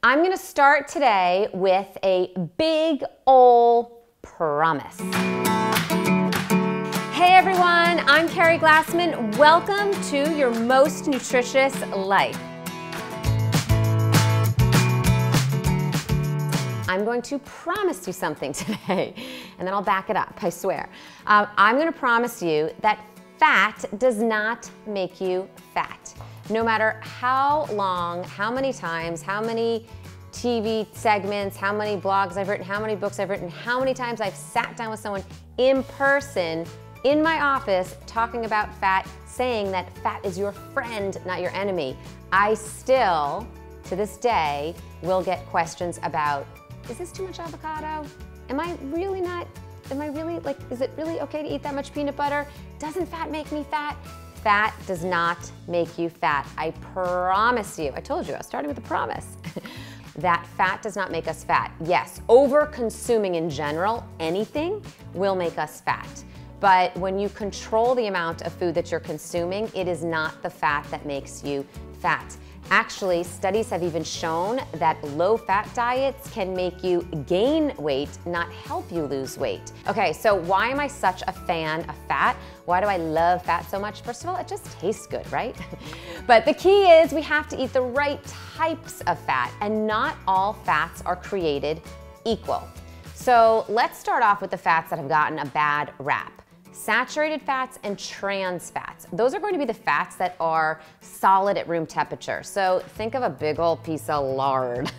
I'm gonna start today with a big ol' promise. Hey everyone, I'm Keri Glassman. Welcome to your most nutritious life. I'm going to promise you something today, and then I'll back it up, I swear. I'm gonna promise you that fat does not make you fat. No matter how long, how many times, how many TV segments, how many blogs I've written, how many books I've written, how many times I've sat down with someone in person in my office talking about fat, saying that fat is your friend, not your enemy. I still, to this day, will get questions about, is this too much avocado? Am I really, is it really okay to eat that much peanut butter? Doesn't fat make me fat? Fat does not make you fat. I promise you, I told you, I was starting with a promise, that fat does not make us fat. Yes, over-consuming in general, anything, will make us fat. But when you control the amount of food that you're consuming, it is not the fat that makes you fat. Actually, studies have even shown that low-fat diets can make you gain weight, not help you lose weight. Okay, so why am I such a fan of fat? Why do I love fat so much? First of all, it just tastes good, right? But the key is we have to eat the right types of fat, and not all fats are created equal. So let's start off with the fats that have gotten a bad rap. Saturated fats and trans fats. Those are going to be the fats that are solid at room temperature. So think of a big old piece of lard.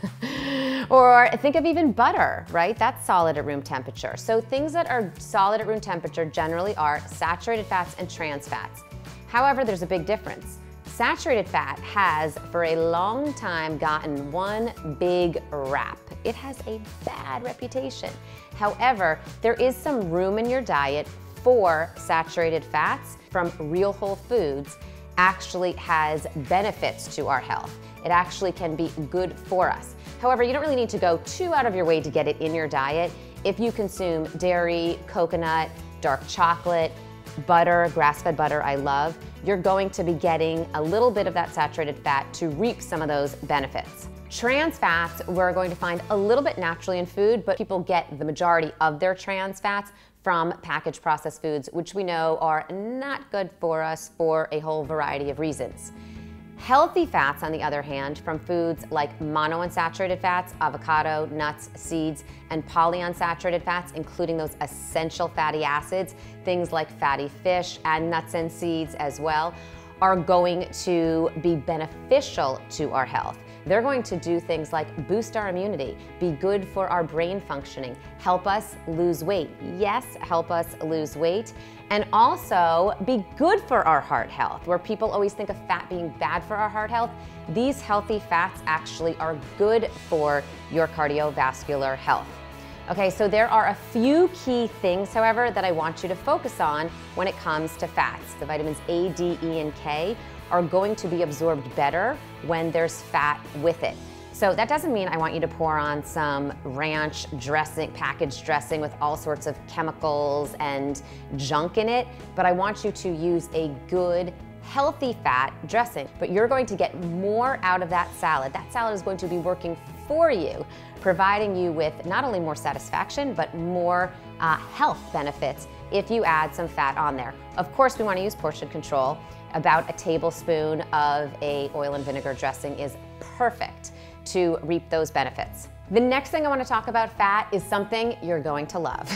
Or think of even butter, right? That's solid at room temperature. So things that are solid at room temperature generally are saturated fats and trans fats. However, there's a big difference. Saturated fat has, for a long time, gotten one big rap. It has a bad reputation. However, there is some room in your diet for saturated fats from real whole foods. Actually has benefits to our health. It actually can be good for us. However, you don't really need to go too out of your way to get it in your diet. If you consume dairy, coconut, dark chocolate, butter, grass-fed butter I love, you're going to be getting a little bit of that saturated fat to reap some of those benefits. Trans fats, we're going to find a little bit naturally in food, but people get the majority of their trans fats from packaged processed foods, which we know are not good for us for a whole variety of reasons. Healthy fats, on the other hand, from foods like monounsaturated fats, avocado, nuts, seeds, and polyunsaturated fats, including those essential fatty acids, things like fatty fish and nuts and seeds as well, are going to be beneficial to our health. They're going to do things like boost our immunity, be good for our brain functioning, help us lose weight. Yes, help us lose weight, and also be good for our heart health. Where people always think of fat being bad for our heart health, these healthy fats actually are good for your cardiovascular health. Okay, so there are a few key things, however, that I want you to focus on when it comes to fats. The vitamins A, D, E, and K are going to be absorbed better when there's fat with it. So that doesn't mean I want you to pour on some ranch dressing, packaged dressing with all sorts of chemicals and junk in it, but I want you to use a good, healthy fat dressing. But you're going to get more out of that salad. That salad is going to be working for you, providing you with not only more satisfaction, but more health benefits if you add some fat on there. Of course, we want to use portion control. About a tablespoon of a oil and vinegar dressing is perfect to reap those benefits. The next thing I want to talk about fat is something you're going to love.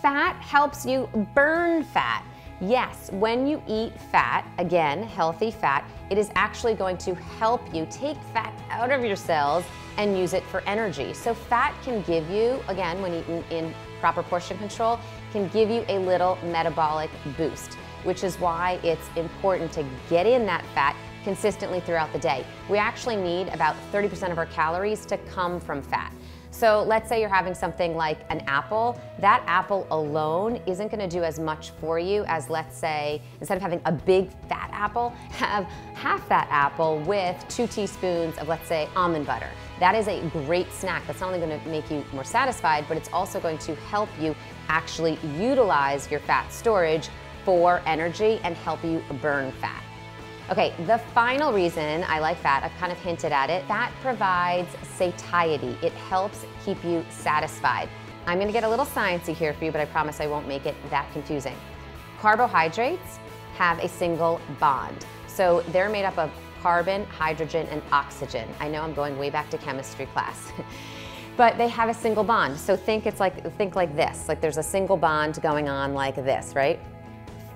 Fat helps you burn fat. Yes, when you eat fat, again, healthy fat, it is actually going to help you take fat out of your cells and use it for energy. So fat can give you, again, when eaten in proper portion control, can give you a little metabolic boost, which is why it's important to get in that fat consistently throughout the day. We actually need about 30% of our calories to come from fat. So let's say you're having something like an apple. That apple alone isn't gonna do as much for you as, let's say, instead of having a big fat apple, have half that apple with 2 teaspoons of, let's say, almond butter. That is a great snack. That's not only gonna make you more satisfied, but it's also going to help you actually utilize your fat storage for energy and help you burn fat. Okay, the final reason I like fat, I've kind of hinted at it, fat provides satiety. It helps keep you satisfied. I'm gonna get a little sciencey here for you, but I promise I won't make it that confusing. Carbohydrates have a single bond. So they're made up of carbon, hydrogen, and oxygen. I know I'm going way back to chemistry class. But they have a single bond. So think like this, like there's a single bond going on like this, right?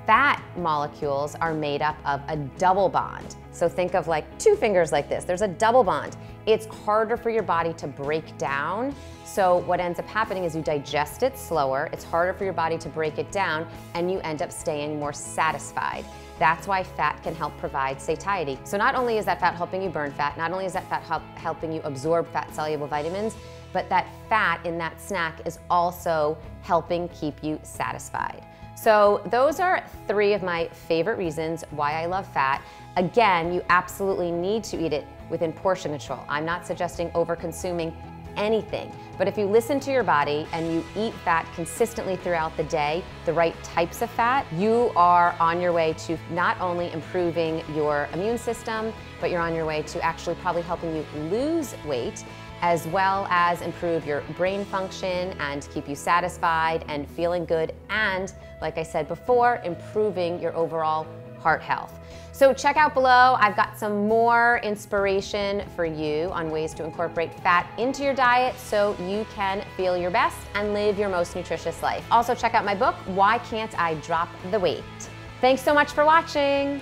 Fat molecules are made up of a double bond. So think of like two fingers like this. There's a double bond. It's harder for your body to break down. So what ends up happening is you digest it slower. It's harder for your body to break it down, and you end up staying more satisfied. That's why fat can help provide satiety. So not only is that fat helping you burn fat, not only is that fat helping you absorb fat-soluble vitamins, but that fat in that snack is also helping keep you satisfied. So those are 3 of my favorite reasons why I love fat. Again, you absolutely need to eat it within portion control. I'm not suggesting over-consuming anything, but if you listen to your body and you eat fat consistently throughout the day, the right types of fat, you are on your way to not only improving your immune system, but you're on your way to actually probably helping you lose weight, as well as improve your brain function and keep you satisfied and feeling good, and like I said before, improving your overall heart health. So check out below, I've got some more inspiration for you on ways to incorporate fat into your diet so you can feel your best and live your most nutritious life. Also check out my book, Why Can't I Drop the Weight? Thanks so much for watching.